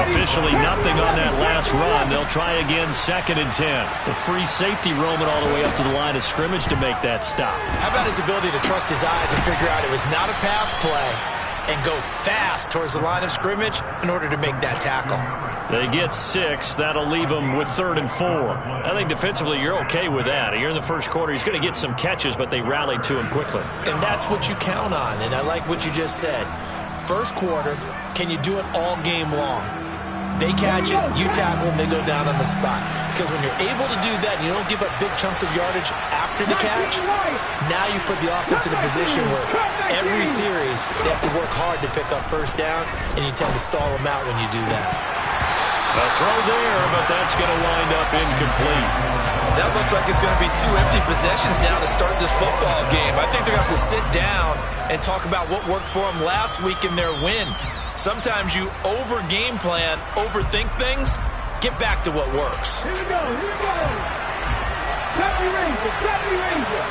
Officially nothing on that last run. They'll try again, 2nd and 10. The free safety roaming all the way up to the line of scrimmage to make that stop. How about his ability to trust his eyes and figure out it was not a pass play and go fast towards the line of scrimmage in order to make that tackle. They get 6. That'll leave them with 3rd and 4. I think defensively you're okay with that. Here in the first quarter, he's going to get some catches, but they rallied to him quickly. And that's what you count on, and I like what you just said. First quarter, can you do it all game long? They catch it, you tackle, and they go down on the spot. Because when you're able to do that and you don't give up big chunks of yardage after the catch, now you put the offense in a position where every series they have to work hard to pick up first downs, and you tend to stall them out when you do that. A throw there, but that's going to wind up incomplete. That looks like it's going to be 2 empty possessions now to start this football game. I think they're going to have to sit down and talk about what worked for them last week in their win. Sometimes you over-game plan, overthink things. Get back to what works. Here we go, here we go. Happy Ranger, Happy Ranger.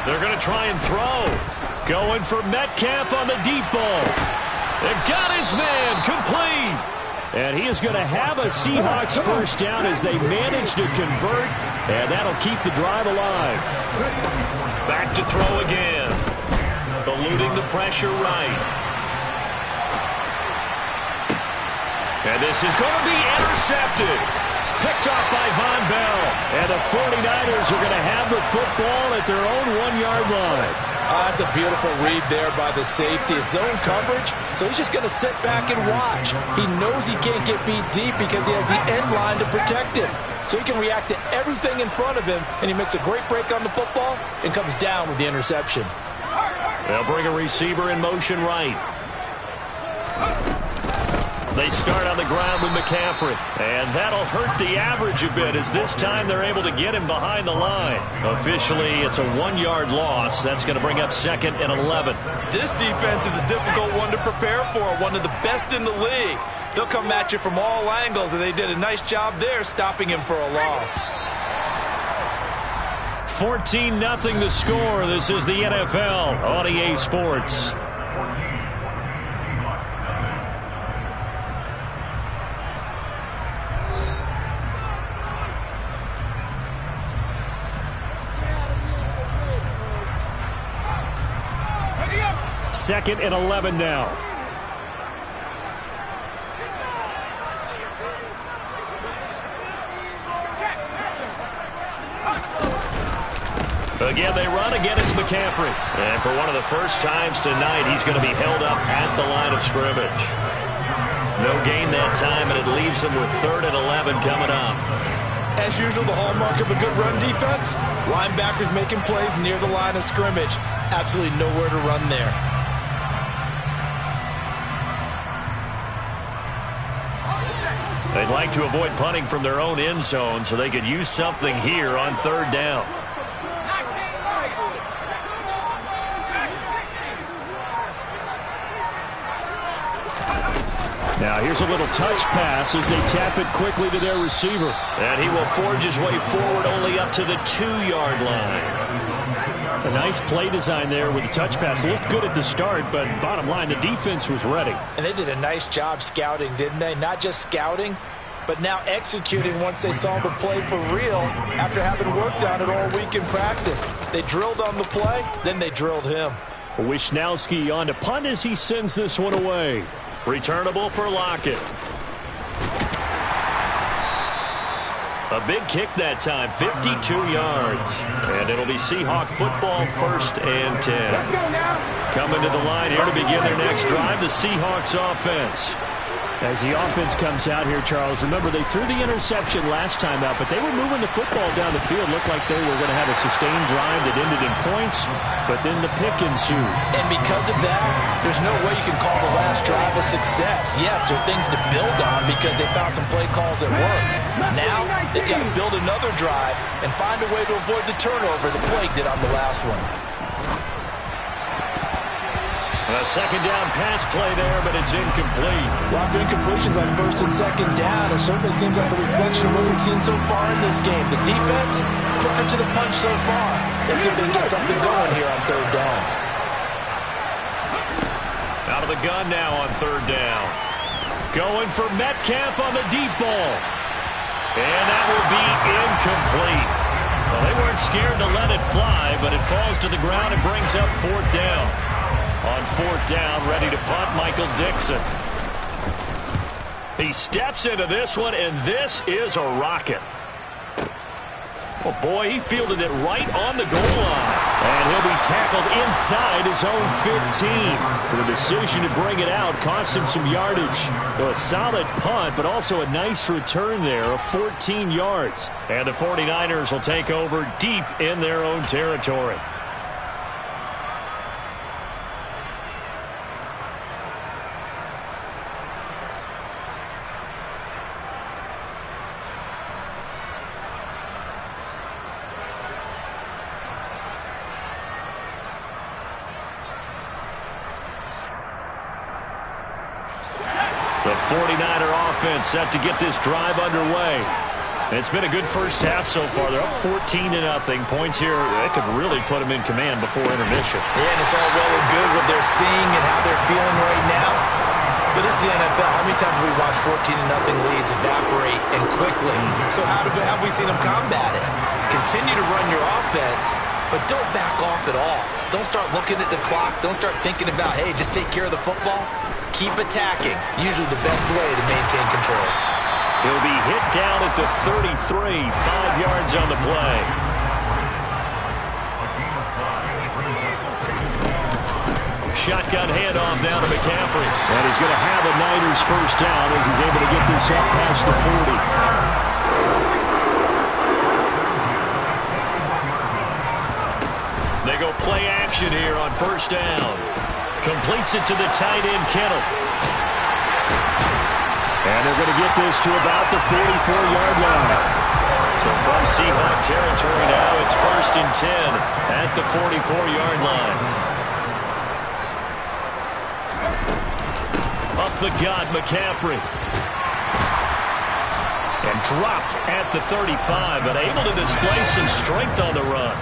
They're going to try and throw. Going for Metcalf on the deep ball. They've got his man complete. And he is going to have a Seahawks first down as they manage to convert. And that'll keep the drive alive. Back to throw again. Eluding the pressure right. And this is going to be intercepted. Picked off by Von Bell. And the 49ers are going to have the football at their own 1-yard line. That's a beautiful read there by the safety. It's zone coverage, so he's just going to sit back and watch. He knows he can't get beat deep because he has the end line to protect him. So he can react to everything in front of him, and he makes a great break on the football and comes down with the interception. They'll bring a receiver in motion right. They start on the ground with McCaffrey. And that'll hurt the average a bit as this time they're able to get him behind the line. Officially, it's a 1-yard loss. That's going to bring up 2nd and 11. This defense is a difficult one to prepare for, one of the best in the league. They'll come at you from all angles, and they did a nice job there stopping him for a loss. 14-0 the score. This is the NFL on EA Sports. Second and 11 now. Again, they run. Again, it's McCaffrey. And for one of the first times tonight, he's going to be held up at the line of scrimmage. No gain that time, and it leaves him with 3rd and 11 coming up. As usual, the hallmark of a good run defense, linebackers making plays near the line of scrimmage. Absolutely nowhere to run there. They'd like to avoid punting from their own end zone so they could use something here on 3rd down. Now here's a little touch pass as they tap it quickly to their receiver. And he will forge his way forward only up to the 2-yard line. A nice play design there with the touch pass. Looked good at the start, but bottom line, the defense was ready. And they did a nice job scouting, didn't they? Not just scouting, but now executing once they saw the play for real after having worked on it all week in practice. They drilled on the play, then they drilled him. Wishnowski on to punt as he sends this one away. Returnable for Lockett. A big kick that time, 52 yards. And it'll be Seahawk football, 1st and 10. Coming to the line here to begin their next drive, the Seahawks offense. As the offense comes out here, Charles, remember they threw the interception last time out, but they were moving the football down the field. Looked like they were going to have a sustained drive that ended in points, but then the pick ensued. And because of that, there's no way you can call the last drive a success. Yes, there are things to build on because they found some play calls that work. Now, they've got to build another drive and find a way to avoid the turnover the plague did on the last one. A 2nd down pass play there, but it's incomplete. Lots of incompletions on 1st and 2nd down. It certainly seems like a reflection of what we've seen so far in this game. The defense, quicker to the punch so far. Let's see if they can get something going here on 3rd down. Out of the gun now on third down. Going for Metcalf on the deep ball. And that will be incomplete. Well, they weren't scared to let it fly, but it falls to the ground and brings up fourth down. On fourth down, ready to punt, Michael Dixon. He steps into this one, and this is a rocket. Oh, boy, he fielded it right on the goal line. And he'll be tackled inside his own 15. The decision to bring it out cost him some yardage. A solid punt, but also a nice return there of 14 yards. And the 49ers will take over deep in their own territory. The 49er offense set to get this drive underway. It's been a good first half so far. They're up 14-0. Points here, that could really put them in command before intermission. Yeah, and it's all well and good what they're seeing and how they're feeling right now. But it's the NFL. How many times have we watched 14-0 leads evaporate and quickly? So how have we seen them combat it? Continue to run your offense, but don't back off at all. Don't start looking at the clock. Don't start thinking about, hey, just take care of the football. Keep attacking. Usually the best way to maintain control. He'll be hit down at the 33, 5 yards on the play. Shotgun handoff down to McCaffrey. And he's going to have a Niners first down as he's able to get this up past the 40. They go play action here on first down. Completes it to the tight end, Kittle. And they're going to get this to about the 44-yard line. So from Seahawk territory now, it's 1st and 10 at the 44-yard line. Up the gut, McCaffrey. And dropped at the 35, but able to display some strength on the run.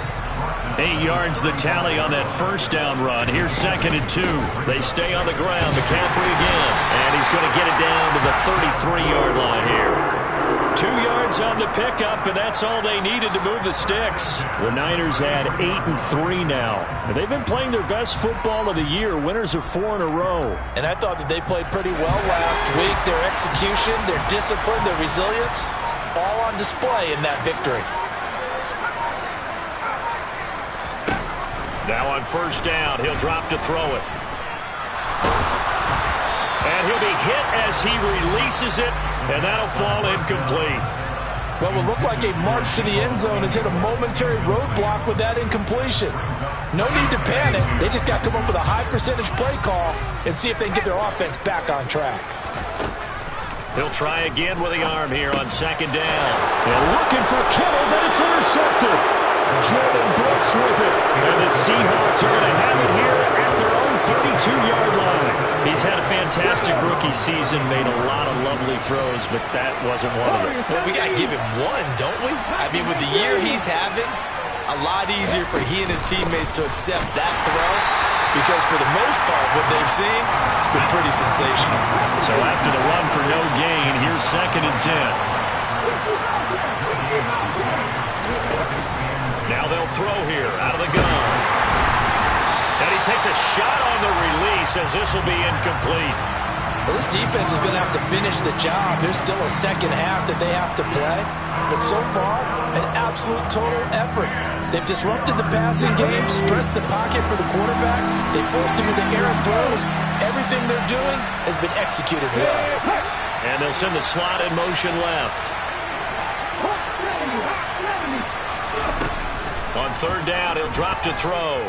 8 yards the tally on that first down run. Here's 2nd and 2. They stay on the ground. McCaffrey again. And he's going to get it down to the 33-yard line here. 2 yards on the pickup, and that's all they needed to move the sticks. The Niners had 8-3 now. And they've been playing their best football of the year. Winners of 4 in a row. And I thought that they played pretty well last week. Their execution, their discipline, their resilience, all on display in that victory. Now on first down, he'll drop to throw it. And he'll be hit as he releases it, and that'll fall incomplete. What will look like a march to the end zone has hit a momentary roadblock with that incompletion. No need to panic. They just got to come up with a high percentage play call and see if they can get their offense back on track. He'll try again with the arm here on 2nd down. And looking for Kittle, but it's intercepted. Jordan Brooks with it. And the Seahawks are going to have it here at their own 32-yard line. He's had a fantastic rookie season, made a lot of lovely throws, but that wasn't one of them. Well, we got to give him one, don't we? I mean, with the year he's having, a lot easier for he and his teammates to accept that throw, because for the most part, what they've seen, it's been pretty sensational. So after the run for no gain, here's 2nd and 10. Now they'll throw here out of the gun. And he takes a shot on the release as this will be incomplete. Well, this defense is going to have to finish the job. There's still a second half that they have to play. But so far, an absolute total effort. They've disrupted the passing game, stressed the pocket for the quarterback. They forced him into errant throws. Everything they're doing has been executed well. And they'll send the slot in motion left. On third down, he'll drop to throw.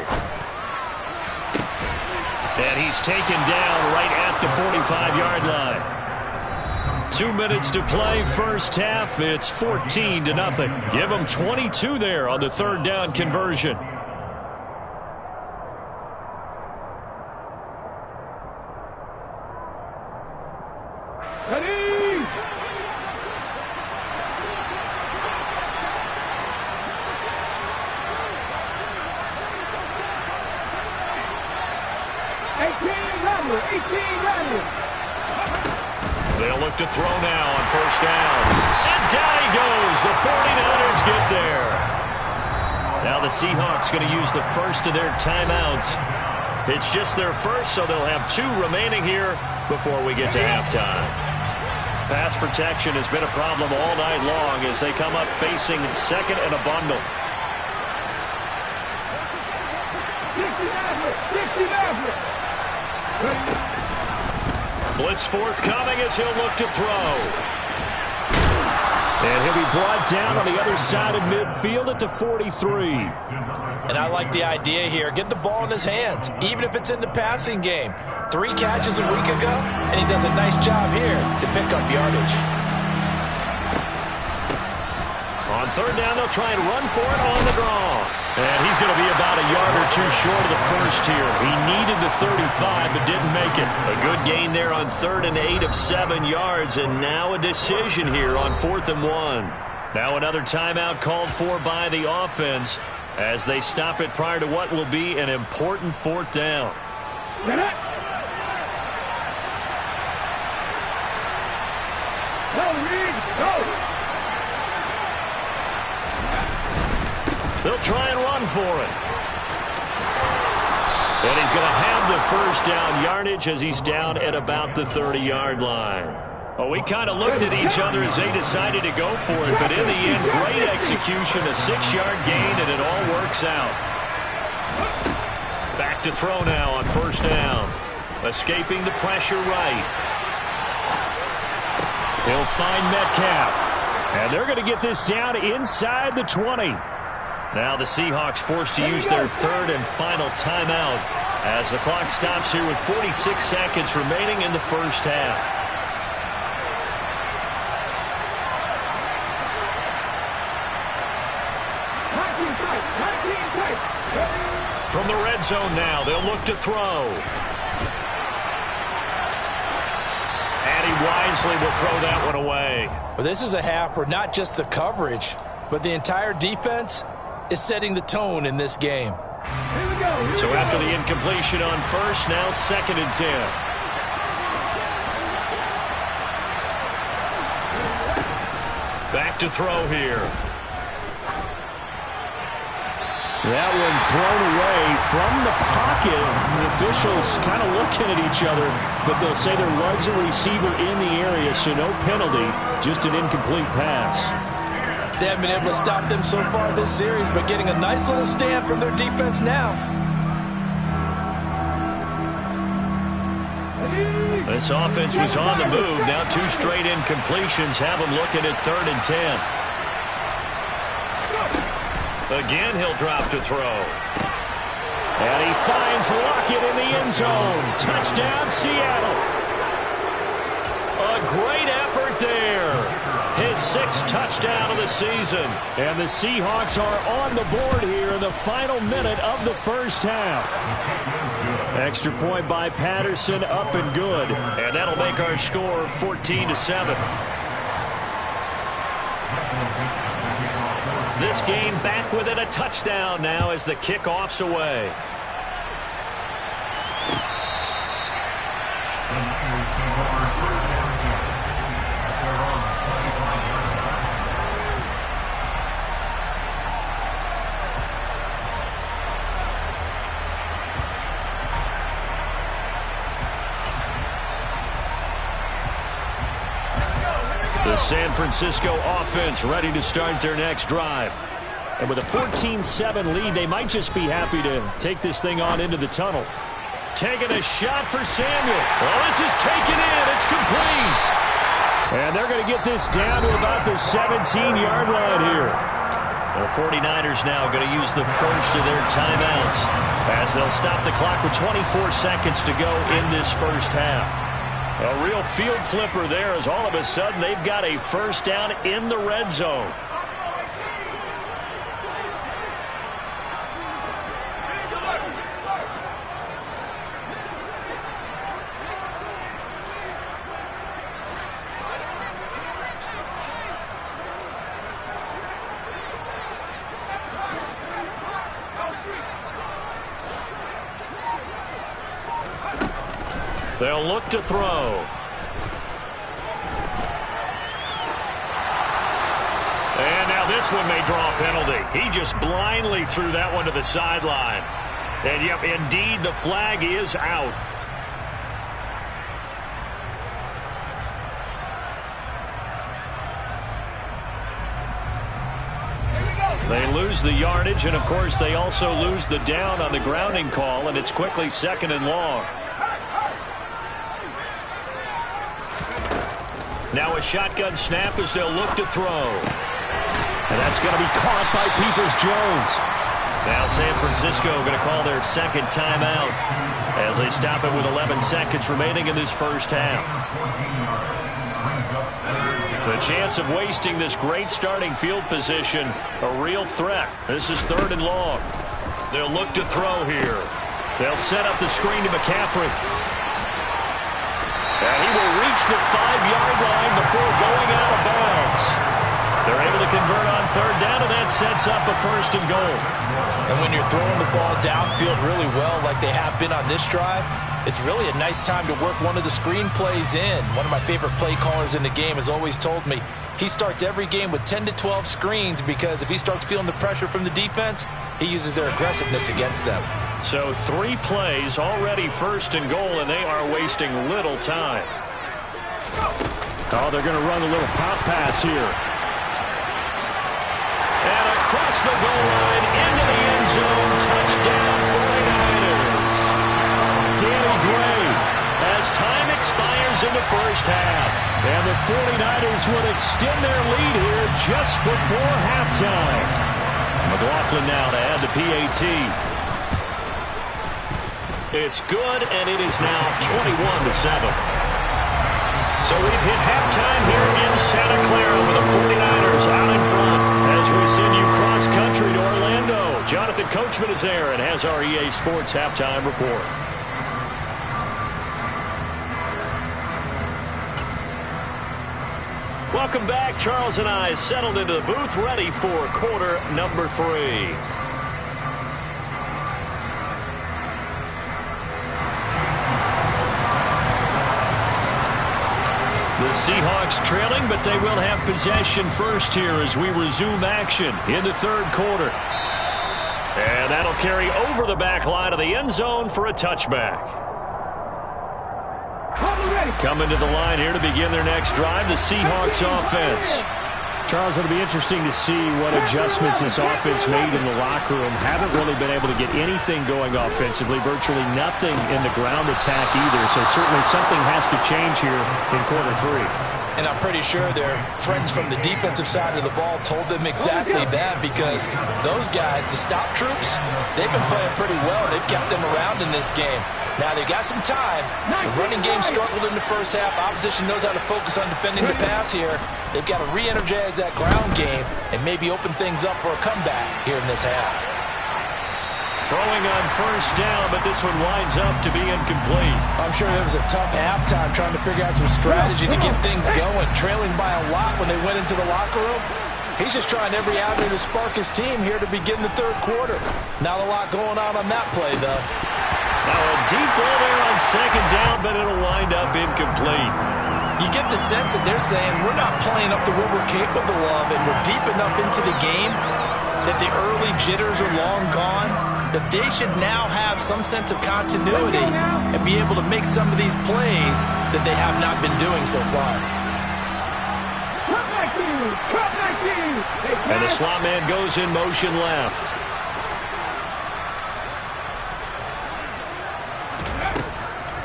And he's taken down right at the 45-yard line. 2 minutes to play, first half. It's 14-0. Give them 22 there on the third down conversion. Ready! Hey, over. 18 running. They'll look to throw now on first down. And down he goes. The 49ers get there. Now the Seahawks going to use the first of their timeouts. It's just their first, so they'll have 2 remaining here before we get to halftime. Pass protection has been a problem all night long as they come up facing second and a bundle. 60 Blitz forthcoming as he'll look to throw. And he'll be brought down on the other side of midfield at the 43. And I like the idea here. Get the ball in his hands, even if it's in the passing game. 3 catches a week ago, and he does a nice job here to pick up yardage. On third down, they'll try and run for it on the draw. And he's going to be about a yard or 2 short of the first here. He needed the 35, but didn't make it. A good gain there on 3rd and 8 of 7 yards, and now a decision here on 4th and 1. Now another timeout called for by the offense as they stop it prior to what will be an important 4th down. They'll try and run for it. And he's going to have the first down yardage as he's down at about the 30-yard line. Well, we kind of looked at each other as they decided to go for it, but in the end, great execution, a 6-yard gain, and it all works out. Back to throw now on first down. Escaping the pressure right. He'll find Metcalf. And they're going to get this down inside the 20. Now the Seahawks forced to use their 3rd and final timeout as the clock stops here with 46 seconds remaining in the first half. From the red zone now, they'll look to throw. And he wisely will throw that one away. Well, this is a half where not just the coverage, but the entire defense is setting the tone in this game. So after the incompletion on first, now 2nd and 10. Back to throw here. That one thrown away from the pocket. The officials kind of looking at each other, but they'll say there was a receiver in the area, so no penalty, just an incomplete pass. They haven't been able to stop them so far this series, but getting a nice little stand from their defense now. This offense was on the move. Now 2 straight incompletions have them looking at 3rd and 10. Again, he'll drop to throw. And he finds Lockett in the end zone. Touchdown, Seattle. A great effort there. His 6th touchdown of the season. And the Seahawks are on the board here in the final minute of the first half. Extra point by Patterson, up and good. And that'll make our score 14-7. This game back within a touchdown now as the kickoff's away. The San Francisco offense ready to start their next drive. And with a 14-7 lead, they might just be happy to take this thing on into the tunnel. Taking a shot for Samuel. Well, this is taken in. It's complete. And they're going to get this down to about the 17-yard line here. The 49ers now going to use the first of their timeouts as they'll stop the clock with 24 seconds to go in this first half. A real field flipper there as all of a sudden they've got a first down in the red zone. They'll look to throw. And now this one may draw a penalty. He just blindly threw that one to the sideline. And, yep, indeed, the flag is out. They lose the yardage, and, of course, they also lose the down on the grounding call, and it's quickly 2nd and long. Now a shotgun snap as they'll look to throw. And that's going to be caught by Peoples-Jones. Now San Francisco going to call their 2nd timeout as they stop it with 11 seconds remaining in this first half. The chance of wasting this great starting field position, a real threat. This is 3rd and long. They'll look to throw here. They'll set up the screen to McCaffrey. And he will reach the 5-yard line before going out of bounds. They're able to convert on 3rd down, and that sets up a 1st and goal. And when you're throwing the ball downfield really well like they have been on this drive, it's really a nice time to work one of the screen plays in. One of my favorite play callers in the game has always told me he starts every game with 10 to 12 screens because if he starts feeling the pressure from the defense, he uses their aggressiveness against them. So 3 plays already 1st and goal, and they are wasting little time. Oh, they're going to run a little pop pass here. And across the goal line into the end zone, touchdown 49ers. Danny Gray as time expires in the first half. And the 49ers would extend their lead here just before halftime. McLaughlin now to add the PAT. It's good, and it is now 21-7. So we've hit halftime here in Santa Clara with the 49ers out in front as we send you cross-country to Orlando. Jonathan Coachman is there and has our EA Sports halftime report. Welcome back. Charles and I settled into the booth ready for quarter number 3. The Seahawks trailing, but they will have possession first here as we resume action in the 3rd quarter. And that'll carry over the back line of the end zone for a touchback. Coming to the line here to begin their next drive, the Seahawks offense. Charles, it'll be interesting to see what adjustments this offense made in the locker room. Haven't really been able to get anything going offensively, virtually nothing in the ground attack either. So certainly something has to change here in quarter 3. And I'm pretty sure their friends from the defensive side of the ball told them exactly that because those guys, the stop troops, they've been playing pretty well. They've kept them around in this game. Now, they've got some time. The running game struggled in the first half. Opposition knows how to focus on defending the pass here. They've got to re-energize that ground game and maybe open things up for a comeback here in this half. Throwing on 1st down, but this one winds up to be incomplete. I'm sure there was a tough halftime trying to figure out some strategy to get things going. Trailing by a lot when they went into the locker room. He's just trying every avenue to spark his team here to begin the 3rd quarter. Not a lot going on that play, though. Now a deep ball there on 2nd down, but it'll wind up incomplete. You get the sense that they're saying we're not playing up to what we're capable of, and we're deep enough into the game that the early jitters are long gone, that they should now have some sense of continuity and be able to make some of these plays that they have not been doing so far. And the slot man goes in motion left.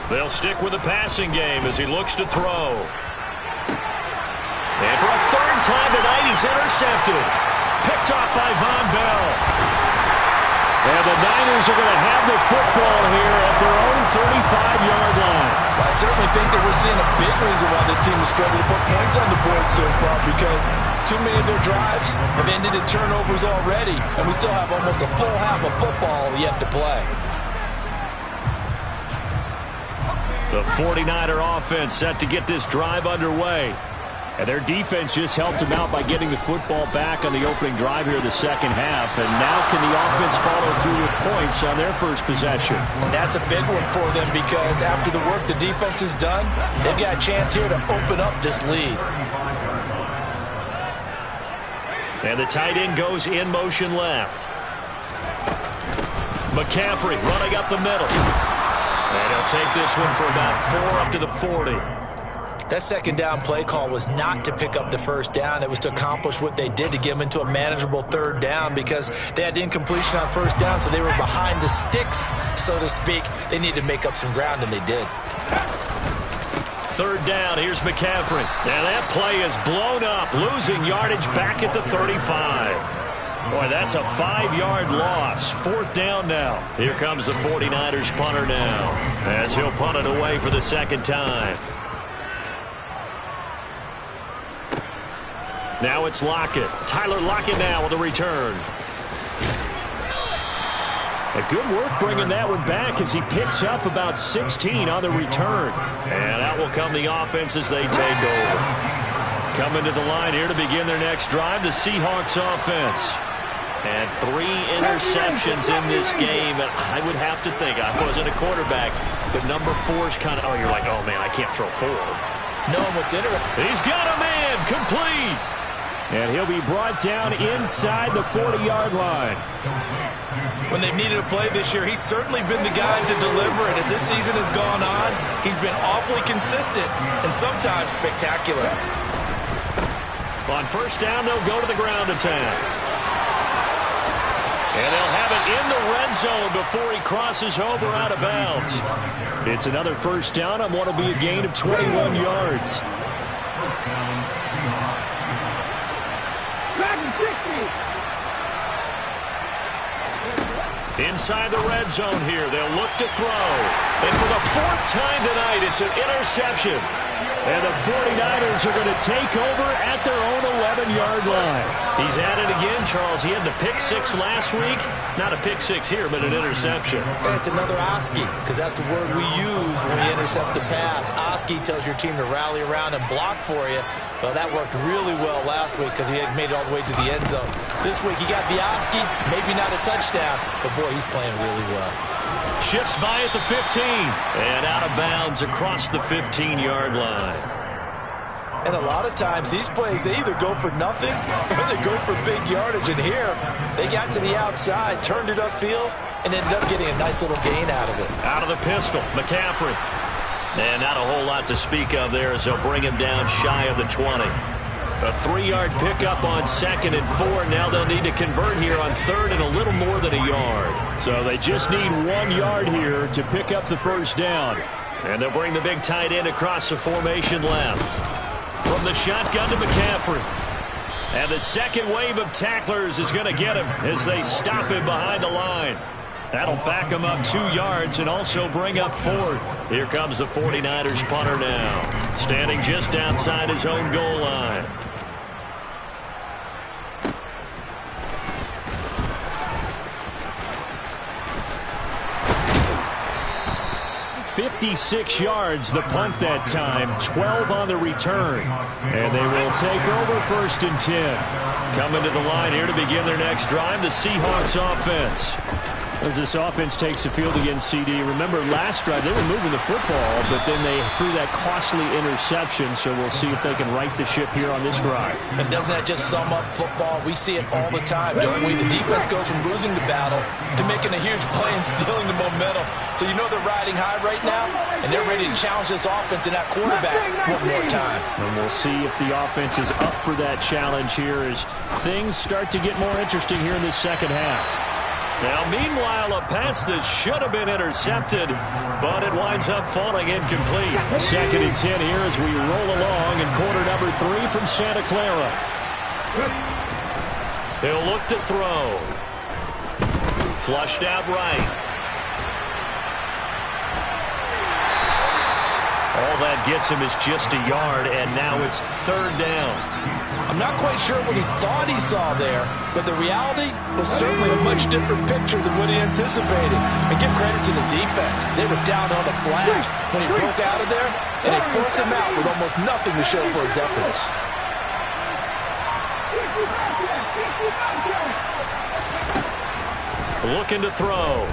They'll stick with the passing game as he looks to throw. And for a 3rd time tonight, he's intercepted. Picked off by Von Bell. And the Niners are going to have the football here at their own 35-yard line. Well, I certainly think that we're seeing a big reason why this team has struggled to put points on the board so far because too many of their drives have ended in turnovers already, and we still have almost a full half of football yet to play. The 49er offense set to get this drive underway. And their defense just helped them out by getting the football back on the opening drive here in the second half. And now can the offense follow through with points on their first possession? And that's a big one for them because after the work the defense has done, they've got a chance here to open up this lead. And the tight end goes in motion left. McCaffrey running up the middle. And he'll take this one for about 4 up to the 40. That second down play call was not to pick up the first down. It was to accomplish what they did to get them into a manageable third down because they had incompletion on first down, so they were behind the sticks, so to speak. They needed to make up some ground, and they did. Third down, here's McCaffrey. And that play is blown up, losing yardage back at the 35. Boy, that's a 5-yard loss. Fourth down now. Here comes the 49ers punter now as he'll punt it away for the second time. Now it's Lockett. Tyler Lockett now with a return. A good work bringing that one back as he picks up about 16 on the return. And out will come the offense as they take over. Coming to the line here to begin their next drive, the Seahawks offense. And 3 interceptions in this game. And I would have to think, I wasn't a quarterback, but number 4 is kind of, oh, you're like, oh, man, I can't throw 4. No, what's interesting. He's got a man complete. And he'll be brought down inside the 40-yard line. When they've needed a play this year, he's certainly been the guy to deliver it. As this season has gone on, he's been awfully consistent and sometimes spectacular. On first down, they'll go to the ground attack. And they'll have it in the red zone before he crosses over out of bounds. It's another first down on what will be a gain of 21 yards. Inside the red zone here, they'll look to throw. And for the 4th time tonight, it's an interception. And the 49ers are going to take over at their own 11-yard line. He's at it again, Charles. He had the pick 6 last week. Not a pick 6 here, but an interception. It's another Oski, because that's the word we use when we intercept a pass. Oski tells your team to rally around and block for you. Well, that worked really well last week because he had made it all the way to the end zone. This week he got the Oski, maybe not a touchdown, but boy, he's playing really well. Shifts by at the 15. And out of bounds across the 15-yard line. And a lot of times these plays, they either go for nothing or they go for big yardage. And here, they got to the outside, turned it upfield, and ended up getting a nice little gain out of it. Out of the pistol, McCaffrey. And not a whole lot to speak of there as they'll bring him down shy of the 20. A 3-yard pickup on 2nd and 4. Now they'll need to convert here on 3rd and a little more than a yard. So they just need 1 yard here to pick up the first down. And they'll bring the big tight end across the formation left. From the shotgun to McCaffrey. And the second wave of tacklers is going to get him as they stop him behind the line. That'll back him up 2 yards and also bring up 4th. Here comes the 49ers punter now. Standing just outside his own goal line. 56 yards the punt that time, 12 on the return. And they will take over 1st and 10. Coming to the line here to begin their next drive, the Seahawks offense. As this offense takes the field against CD, remember last drive they were moving the football, but then they threw that costly interception, so we'll see if they can right the ship here on this drive. And doesn't that just sum up football? We see it all the time, don't we? The defense goes from losing the battle to making a huge play and stealing the momentum. So you know they're riding high right now, and they're ready to challenge this offense and that quarterback one more time. And we'll see if the offense is up for that challenge here as things start to get more interesting here in this second half. Now, meanwhile, a pass that should have been intercepted, but it winds up falling incomplete. 2nd and 10 here as we roll along in quarter number 3 from Santa Clara. He'll look to throw. Flushed out right. All that gets him is just a yard, and now it's 3rd down. I'm not quite sure what he thought he saw there, but the reality was certainly a much different picture than what he anticipated. And give credit to the defense. They were down on the flash when he broke out of there, and they forced him out with almost nothing to show for his efforts. Looking to throw.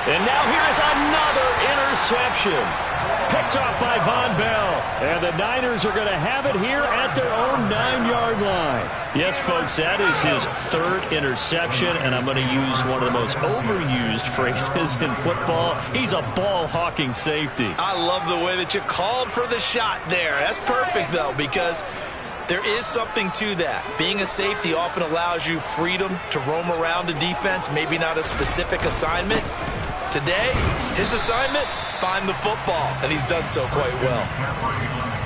And now here's another interception. Picked off by Von Bell. And the Niners are going to have it here at their own 9-yard line. Yes, folks, that is his third interception, and I'm going to use one of the most overused phrases in football. He's a ball-hawking safety. I love the way that you called for the shot there. That's perfect, though, because there is something to that. Being a safety often allows you freedom to roam around a defense, maybe not a specific assignment. Today, his assignment, find the football, and he's done so quite well.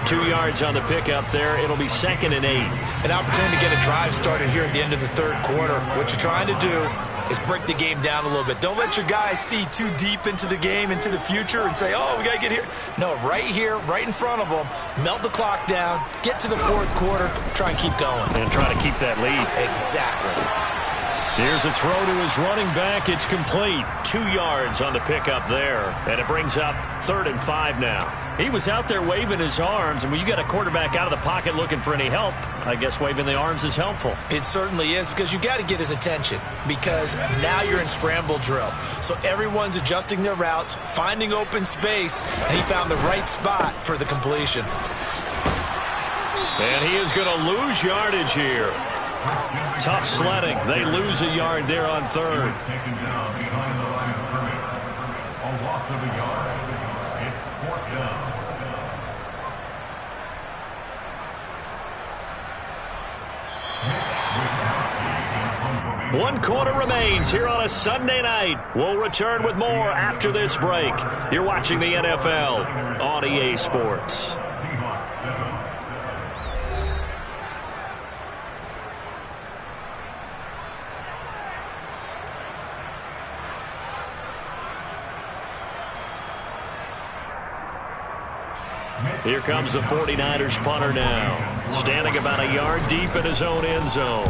2 yards on the pickup there. It'll be 2nd and 8. An opportunity to get a drive started here at the end of the third quarter. What you're trying to do is break the game down a little bit. Don't let your guys see too deep into the game, into the future, and say, oh, we got to get here. No, right here, right in front of them, melt the clock down, get to the fourth quarter, try and keep going. And try to keep that lead. Exactly. Here's a throw to his running back. It's complete. 2 yards on the pickup there. And it brings up 3rd and 5 now. He was out there waving his arms, and when you got a quarterback out of the pocket looking for any help, I guess waving the arms is helpful. It certainly is, because you got to get his attention, because now you're in scramble drill. So everyone's adjusting their routes, finding open space, and he found the right spot for the completion. And he is going to lose yardage here. Tough sledding. They lose a yard there on 3rd. Taken down behind the line of scrimmage. A loss of a yard. It's 4th down. 1 quarter remains here on a Sunday night. We'll return with more after this break. You're watching the NFL on EA Sports. Here comes the 49ers punter now, standing about a yard deep in his own end zone.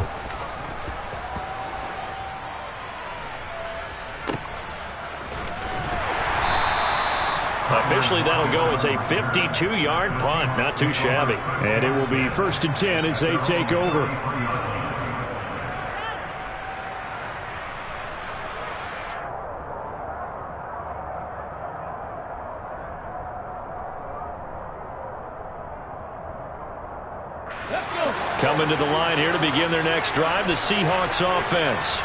Officially, that'll go as a 52-yard punt. Not too shabby. And it will be 1st and 10 as they take over. Coming to the line here to begin their next drive, the Seahawks offense.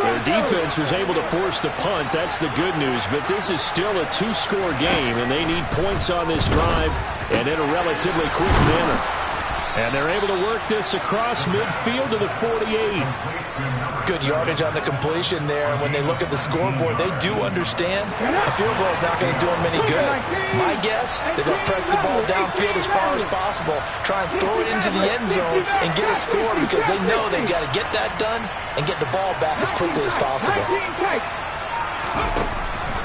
Their defense was able to force the punt. That's the good news, but this is still a 2-score game, and they need points on this drive and in a relatively quick manner. And they're able to work this across midfield to the 48. Good yardage on the completion there. And when they look at the scoreboard, they do understand a field goal is not going to do them any good. My guess, they're going to press the ball downfield as far as possible, try and throw it into the end zone and get a score, because they know they've got to get that done and get the ball back as quickly as possible.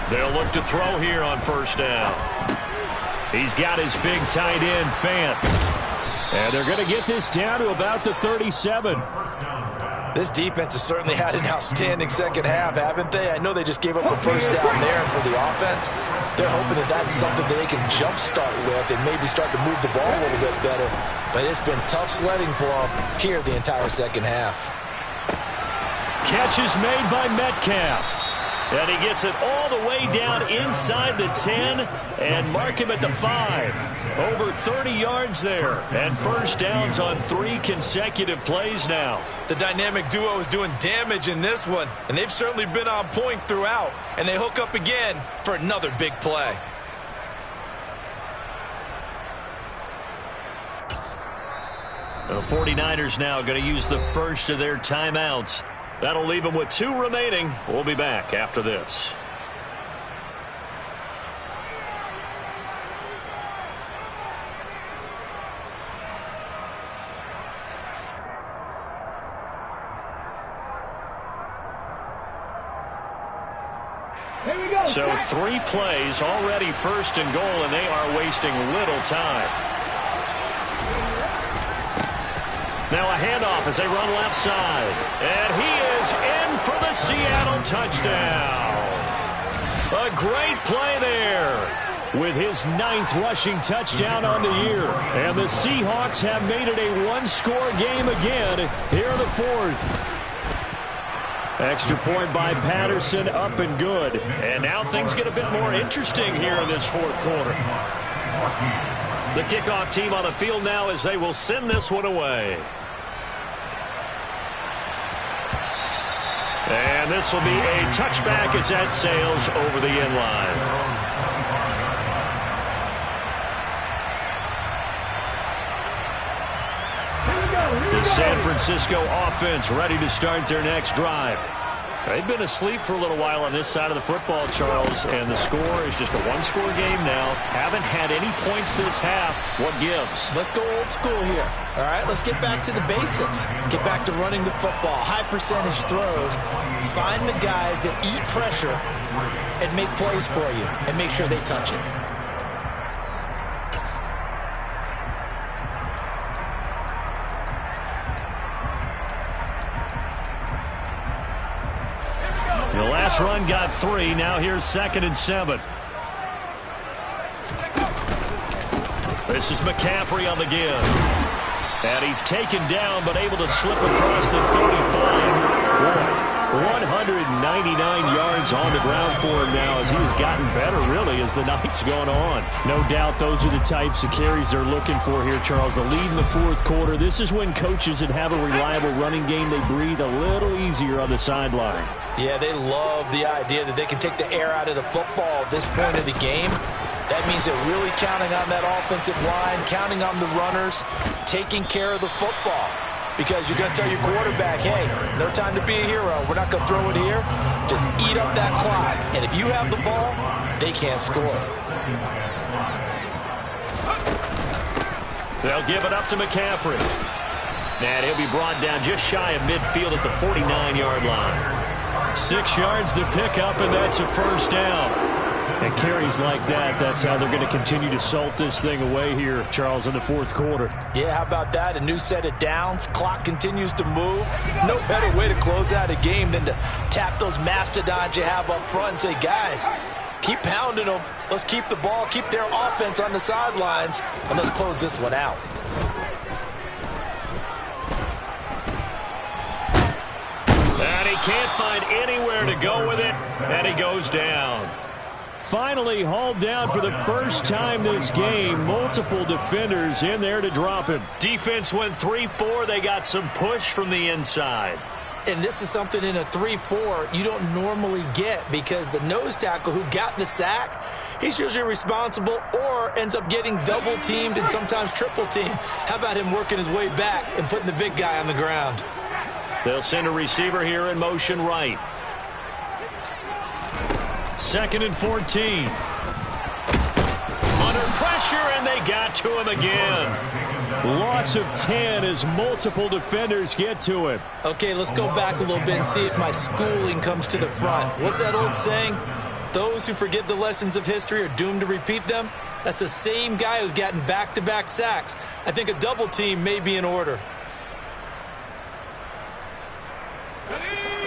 They'll look to throw here on 1st down. He's got his big tight end, Fant. And they're going to get this down to about the 37. This defense has certainly had an outstanding second half, haven't they? I know they just gave up a 1st down there, and for the offense, they're hoping that that's something that they can jumpstart with and maybe start to move the ball a little bit better. But it's been tough sledding for them here the entire second half. Catch is made by Metcalf. And he gets it all the way down inside the 10 and mark him at the 5. Over 30 yards there. And 1st downs on 3 consecutive plays now. The dynamic duo is doing damage in this one, and they've certainly been on point throughout. And they hook up again for another big play. The 49ers now going to use the first of their timeouts. That'll leave them with 2 remaining. We'll be back after this. So 3 plays, already 1st and goal, and they are wasting little time. Now a handoff as they run left side. And he is in for the Seattle touchdown. A great play there. with his 9th rushing touchdown on the year. And the Seahawks have made it a one-score game again here in the 4th. Extra point by Patterson, up and good. And now things get a bit more interesting here in this 4th quarter. The kickoff team on the field now as they will send this one away. And this will be a touchback as that sails over the end line. The San Francisco offense ready to start their next drive. They've been asleep for a little while on this side of the football, Charles, and the score is just a one-score game now. Haven't had any points this half. What gives? Let's go old school here. All right, let's get back to the basics. Get back to running the football, high percentage throws. Find the guys that eat pressure and make plays for you and make sure they touch it. The last run got 3. Now here's 2nd and 7. This is McCaffrey on the give. And he's taken down but able to slip across the 35. 199 yards on the ground for him now as he has gotten better, really, as the night's gone on. No doubt those are the types of carries they're looking for here, Charles. The lead in the 4th quarter. This is when coaches that have a reliable running game, they breathe a little easier on the sideline. Yeah, they love the idea that they can take the air out of the football at this point of the game. That means they're really counting on that offensive line, counting on the runners, taking care of the football. Because you're going to tell your quarterback, hey, no time to be a hero. We're not going to throw it here. Just eat up that clock. And if you have the ball, they can't score. They'll give it up to McCaffrey. And he'll be brought down just shy of midfield at the 49-yard line. 6 yards to pick up, and that's a first down. And carries like that, that's how they're going to continue to salt this thing away here, Charles, in the 4th quarter. Yeah, how about that? A new set of downs. Clock continues to move. No better way to close out a game than to tap those mastodons you have up front and say, guys, keep pounding them. Let's keep the ball, keep their offense on the sidelines, and let's close this one out. And he can't find anywhere to go with it, and he goes down. Finally hauled down for the first time this game. Multiple defenders in there to drop him. Defense went 3-4. They got some push from the inside. And this is something in a 3-4 you don't normally get because the nose tackle who got the sack, he's usually responsible or ends up getting double teamed and sometimes triple teamed. How about him working his way back and putting the big guy on the ground? They'll send a receiver here in motion right. 2nd and 14. Under pressure, and they got to him again. Loss of 10 as multiple defenders get to him. Okay, let's go back a little bit and see if my schooling comes to the front. What's that old saying? Those who forget the lessons of history are doomed to repeat them. That's the same guy who's gotten back-to-back sacks. I think a double team may be in order.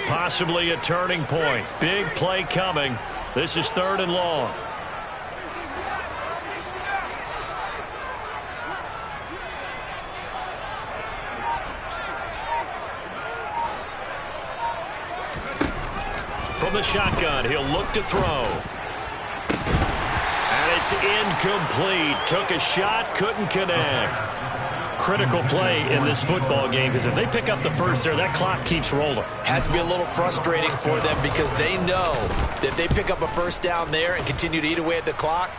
Possibly a turning point. Big play coming. This is 3rd and long. From the shotgun, he'll look to throw. And it's incomplete. Took a shot, couldn't connect. Critical play in this football game because if they pick up the first there, that clock keeps rolling. Has to be a little frustrating for them because they know that if they pick up a first down there and continue to eat away at the clock,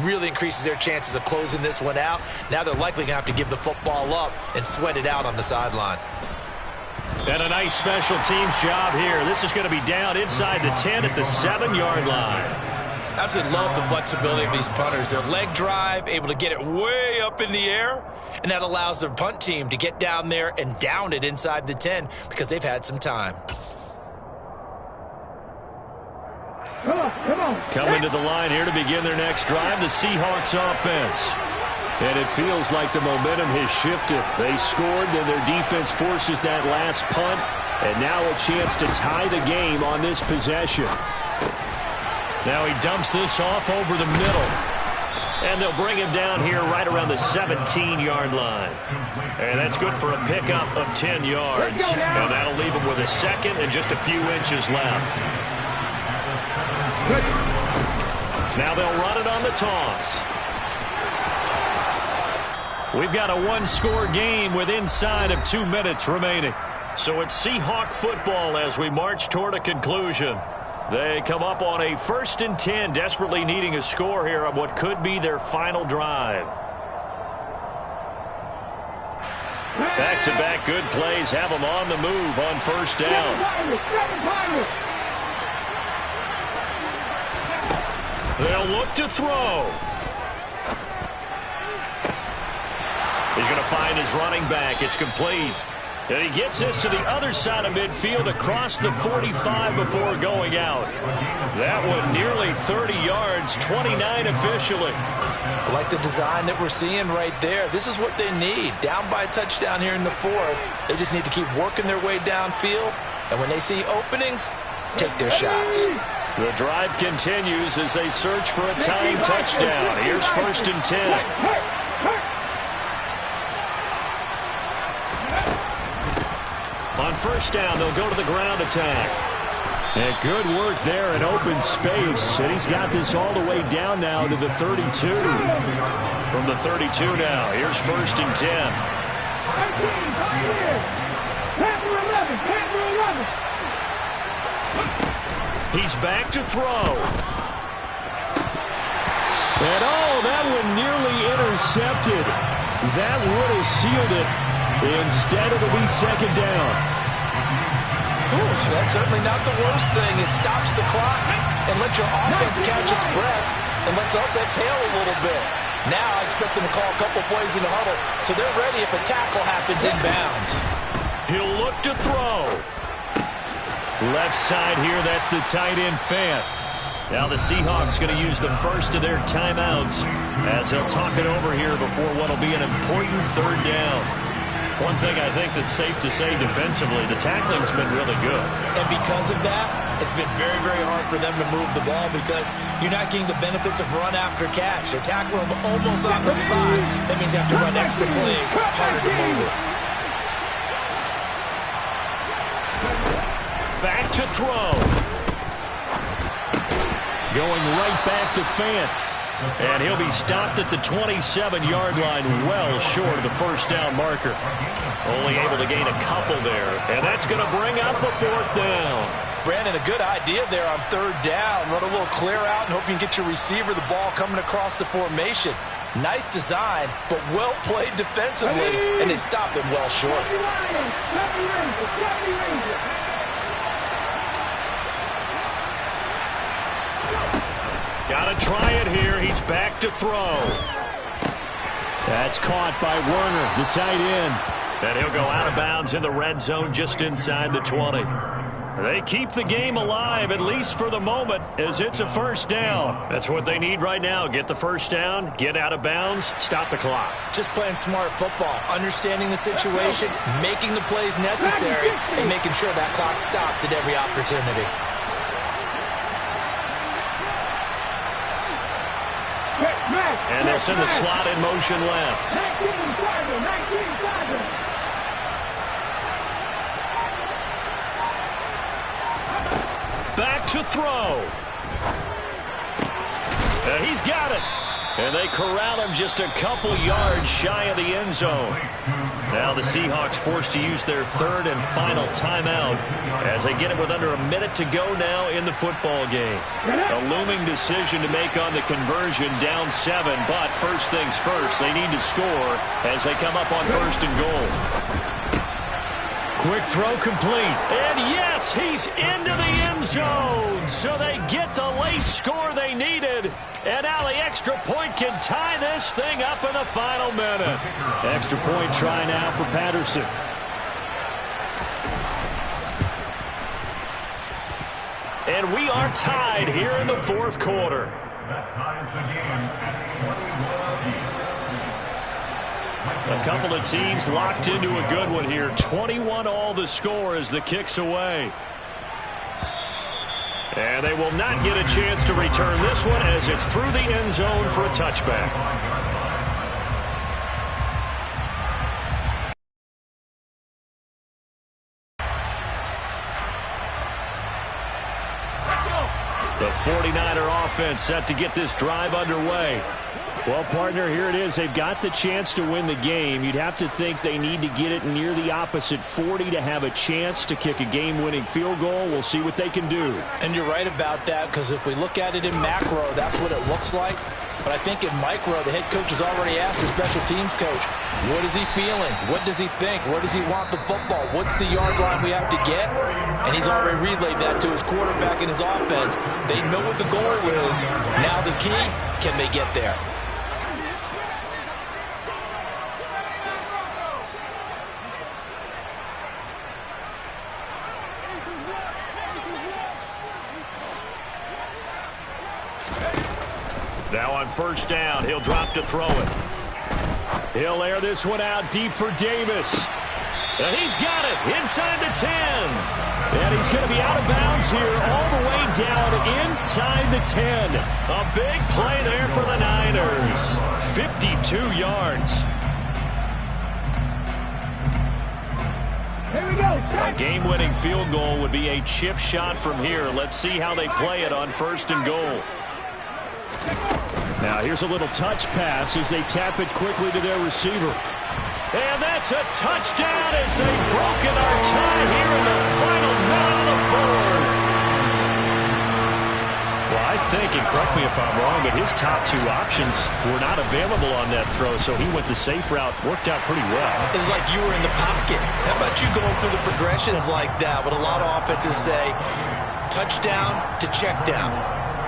really increases their chances of closing this one out. Now they're likely going to have to give the football up and sweat it out on the sideline. And a nice special teams job here. This is going to be down inside the 10 at the 7-yard line. Absolutely love the flexibility of these punters. Their leg drive, able to get it way up in the air, and that allows their punt team to get down there and down it inside the 10 because they've had some time. Come on. Coming to the line here to begin their next drive, the Seahawks offense. And it feels like the momentum has shifted. They scored, then their defense forces that last punt, and now a chance to tie the game on this possession. Now he dumps this off over the middle. And they'll bring him down here right around the 17-yard line. And that's good for a pickup of 10 yards. And that'll leave him with a second and just a few inches left. Now they'll run it on the toss. We've got a one-score game with inside of 2 minutes remaining. So it's Seahawk football as we march toward a conclusion. They come up on a 1st and 10, desperately needing a score here on what could be their final drive. Back-to-back good plays have them on the move on 1st down. They'll look to throw. He's going to find his running back. It's complete. And he gets this to the other side of midfield across the 45 before going out. That one nearly 30 yards, 29 officially. I like the design that we're seeing right there. This is what they need. Down by a touchdown here in the 4th. They just need to keep working their way downfield. And when they see openings, take their shots. The drive continues as they search for a tying touchdown. Here's 1st and 10. On 1st down, they'll go to the ground attack. And good work there in open space. And he's got this all the way down now to the 32. From the 32 now, here's 1st and 10. He's back to throw. And that one nearly intercepted. That would have sealed it. Instead, it'll be 2nd down. Ooh, that's certainly not the worst thing. It stops the clock and lets your offense catch its breath and lets us exhale a little bit. Now I expect them to call a couple plays in the huddle so they're ready if a tackle happens inbounds. He'll look to throw. Left side here, that's the tight end Fant. Now the Seahawks going to use the first of their timeouts as they'll talk it over here before what will be an important 3rd down. One thing I think that's safe to say defensively, the tackling's been really good. And because of that, it's been very, very hard for them to move the ball because you're not getting the benefits of run after catch. They're tackling them almost on the spot. That means you have to run extra plays, harder to move it. Back to throw. Going right back to Fant. And he'll be stopped at the 27-yard line, well short of the 1st down marker. Only able to gain a couple there. And that's going to bring up a 4th down. Brandon, a good idea there on 3rd down. Run a little clear out and hope you can get your receiver the ball coming across the formation. Nice design, but well played defensively. And they stopped him well short. Got to try it here. He's back to throw. That's caught by Werner, the tight end. And he'll go out of bounds in the red zone just inside the 20. They keep the game alive, at least for the moment, as it's a 1st down. That's what they need right now. Get the 1st down, get out of bounds, stop the clock. Just playing smart football, understanding the situation, making the plays necessary, and making sure that clock stops at every opportunity. And they'll send the slot in motion left. Back to throw. And he's got it. And they corral him just a couple yards shy of the end zone. Now the Seahawks forced to use their 3rd and final timeout as they get it with under a minute to go now in the football game. A looming decision to make on the conversion, down 7, but first things first, they need to score as they come up on 1st and goal. Quick throw complete. And yes, he's into the end zone. So they get the late score they needed. And now the extra point can tie this thing up in the final minute. Extra point try now for Patterson. And we are tied here in the 4th quarter. That ties the game at 21 apiece. A couple of teams locked into a good one here. 21 all the score as the kick's away. And they will not get a chance to return this one as it's through the end zone for a touchback. The 49er offense set to get this drive underway. Well, partner, here it is. They've got the chance to win the game. You'd have to think they need to get it near the opposite 40 to have a chance to kick a game-winning field goal. We'll see what they can do. And you're right about that, because if we look at it in macro, that's what it looks like. But I think in micro, the head coach has already asked the special teams coach, what is he feeling? What does he think? Where does he want the football? What's the yard line we have to get? And he's already relayed that to his quarterback and his offense. They know what the goal is. Now the key, can they get there? Now on first down, he'll drop to throw it. He'll air this one out deep for Davis. And he's got it inside the 10. And he's going to be out of bounds here all the way down inside the 10. A big play there for the Niners. 52 yards. Here we go. A game-winning field goal would be a chip shot from here. Let's see how they play it on first and goal. Now here's a little touch pass as they tap it quickly to their receiver. And that's a touchdown as they've broken our tie here in the final minute of the fourth. Well, I think, and correct me if I'm wrong, but his top two options were not available on that throw, so he went the safe route. Worked out pretty well. It was like you were in the pocket. How about you going through the progressions like that? What a lot of offenses say, touchdown to check down.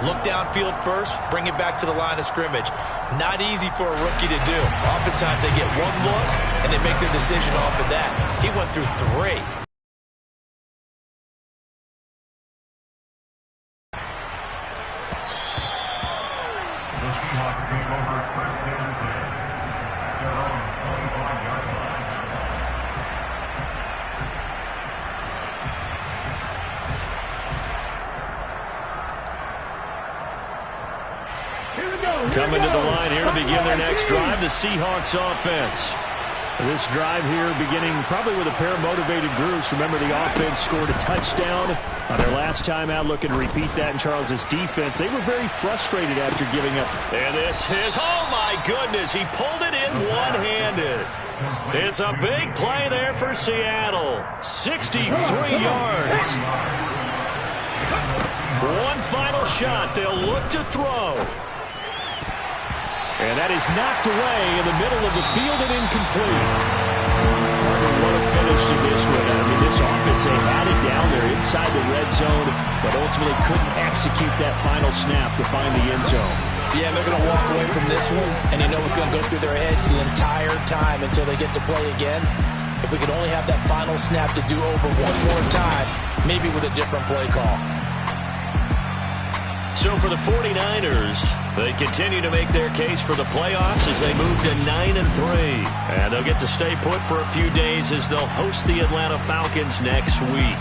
Look downfield first, bring it back to the line of scrimmage. Not easy for a rookie to do. Oftentimes they get one look, and they make their decision off of that. He went through three. The Seahawks take over first and 10. Their own 25-yard line. Coming to the line here to begin their next drive, the Seahawks offense. This drive here beginning probably with a pair of motivated groups. Remember, the offense scored a touchdown on their last time out. Looking to repeat that in Charles's defense. They were very frustrated after giving up. And this is, oh my goodness, he pulled it in one-handed. It's a big play there for Seattle. 63 yards. One final shot. They'll look to throw. And that is knocked away in the middle of the field and incomplete. What a finish to this one. I mean, this offense, they had it down there inside the red zone, but ultimately couldn't execute that final snap to find the end zone. Yeah, they're going to walk away from this one, and you know what's going to go through their heads the entire time until they get to play again. If we could only have that final snap to do over one more time, maybe with a different play call. So for the 49ers, they continue to make their case for the playoffs as they move to 9-3. And they'll get to stay put for a few days as they'll host the Atlanta Falcons next week.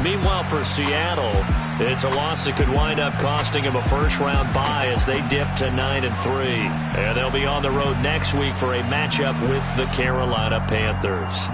Meanwhile, for Seattle, it's a loss that could wind up costing them a first-round bye as they dip to 9-3. And they'll be on the road next week for a matchup with the Carolina Panthers.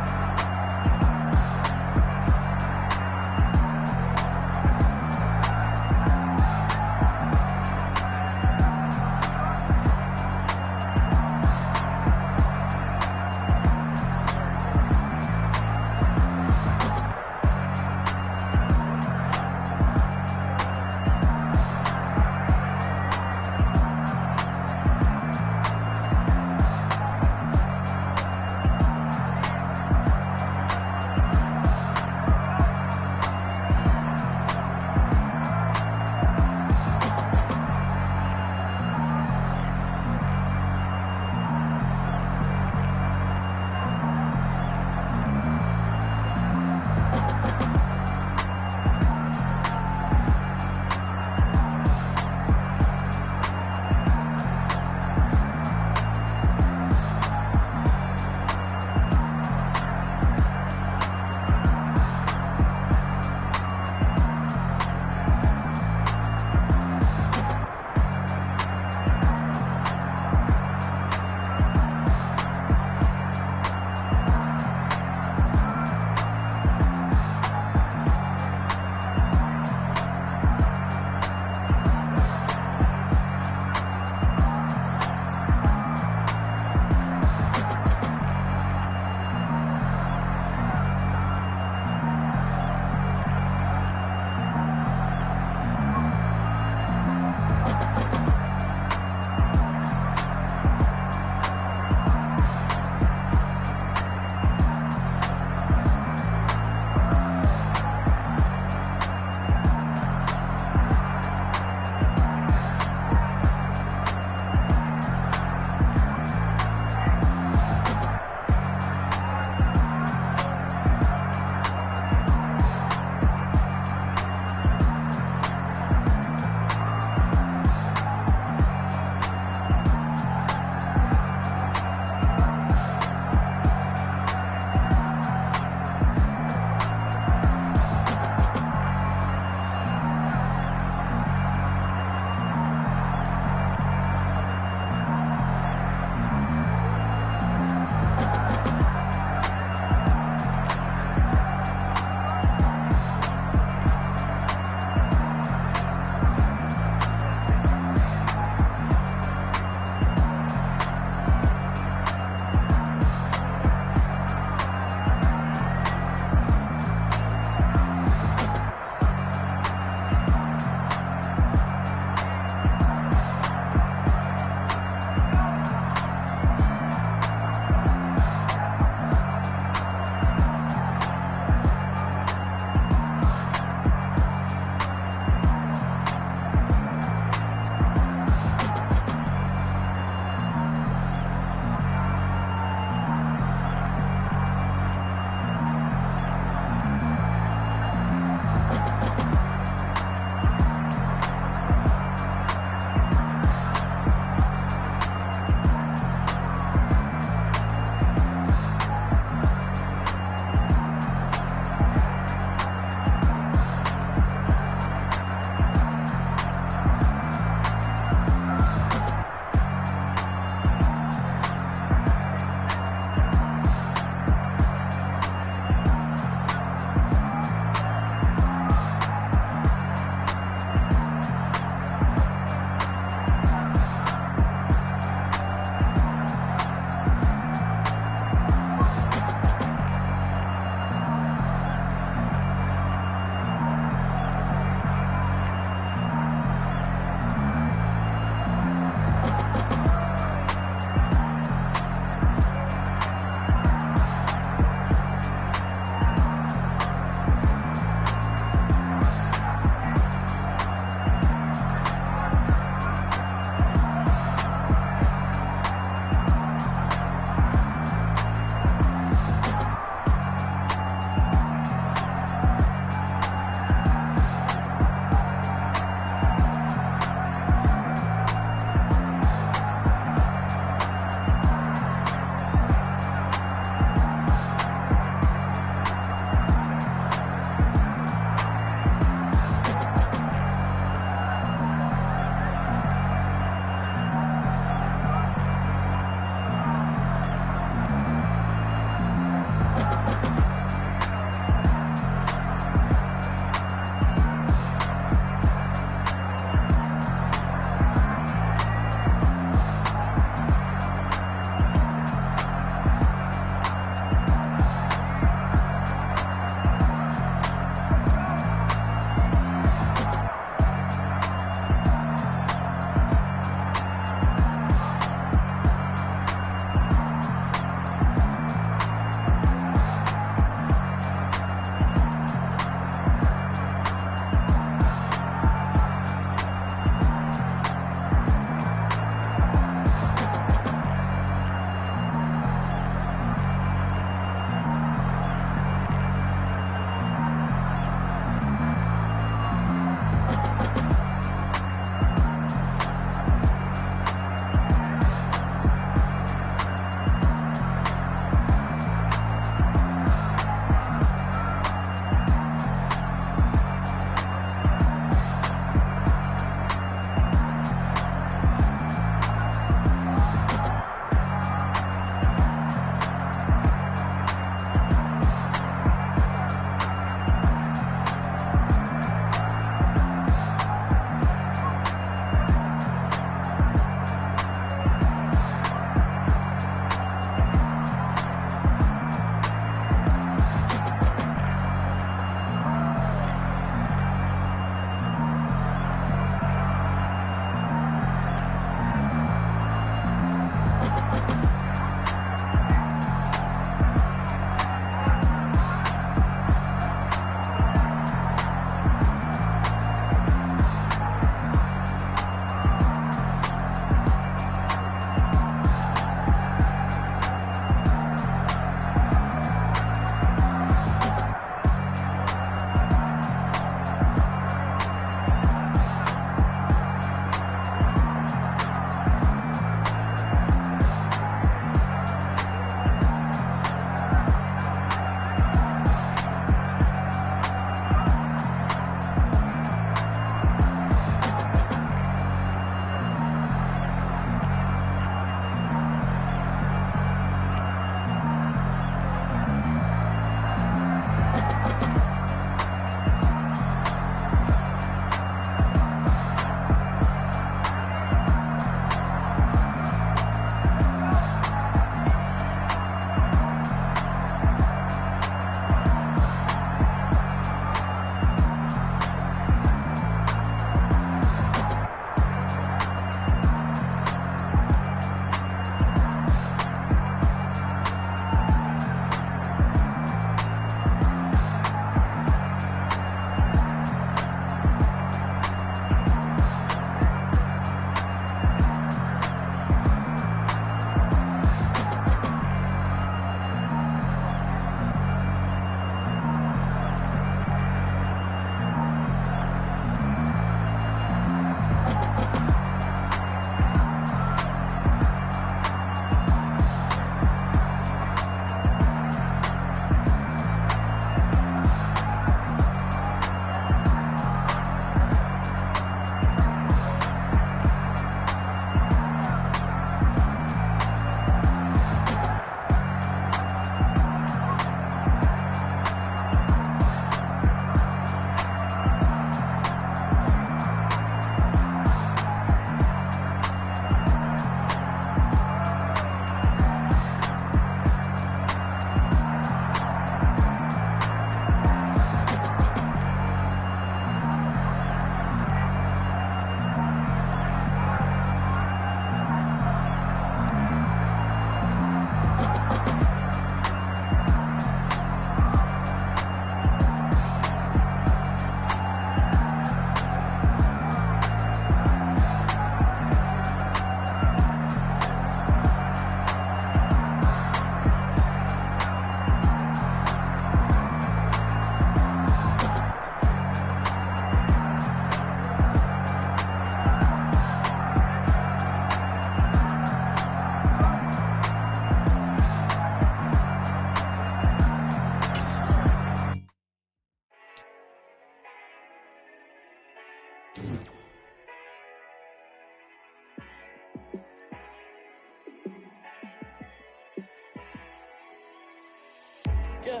Yeah,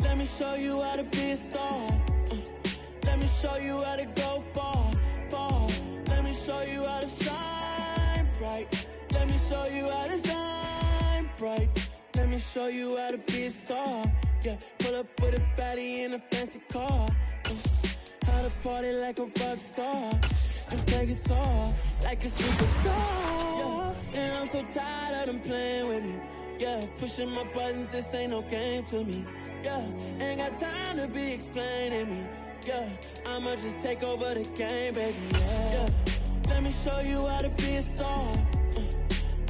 let me show you how to be a star. Let me show you how to go far, far. Let me show you how to shine bright. Let me show you how to shine bright. Let me show you how to be a star. Yeah, pull up with a baddie in a fancy car. How to party like a rock star and play guitar like a superstar. Yeah, and I'm so tired of them playing with me. Yeah, pushing my buttons, this ain't no game to me. Yeah, ain't got time to be explaining me. Yeah, I'ma just take over the game, baby. Yeah, let me show you how to be a star.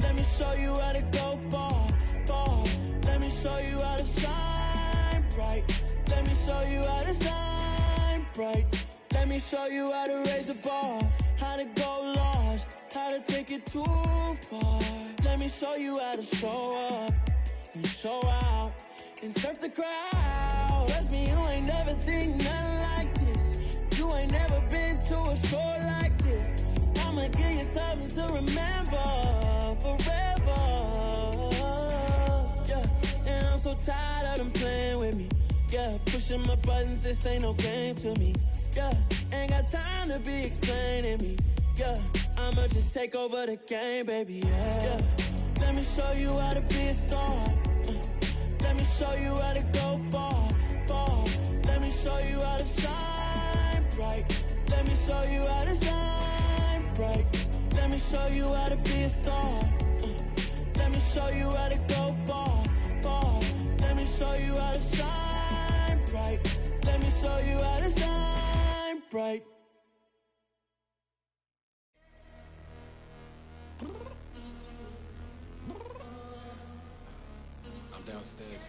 Let me show you how to go far, far. Let me show you how to shine bright. Let me show you how to shine bright. Let me show you how to raise the bar, how to go large, how to take it too far. Let me show you how to show up and show out and surf the crowd. Trust me, you ain't never seen nothing like this. You ain't never been to a show like this. I'ma give you something to remember forever. Yeah, and I'm so tired of them playing with me. Yeah, pushing my buttons, this ain't no game to me. Yeah, ain't got time to be explaining me. Yeah, I'ma just take over the game, baby. Yeah, let me show you how to be a star. Let me show you how to go far, far. Let me show you how to shine bright. Let me show you how to shine bright. Let me show you how to be a star. Let me show you how to go far, far. Let me show you how to shine bright. Let me show you how to shine bright. I'm downstairs.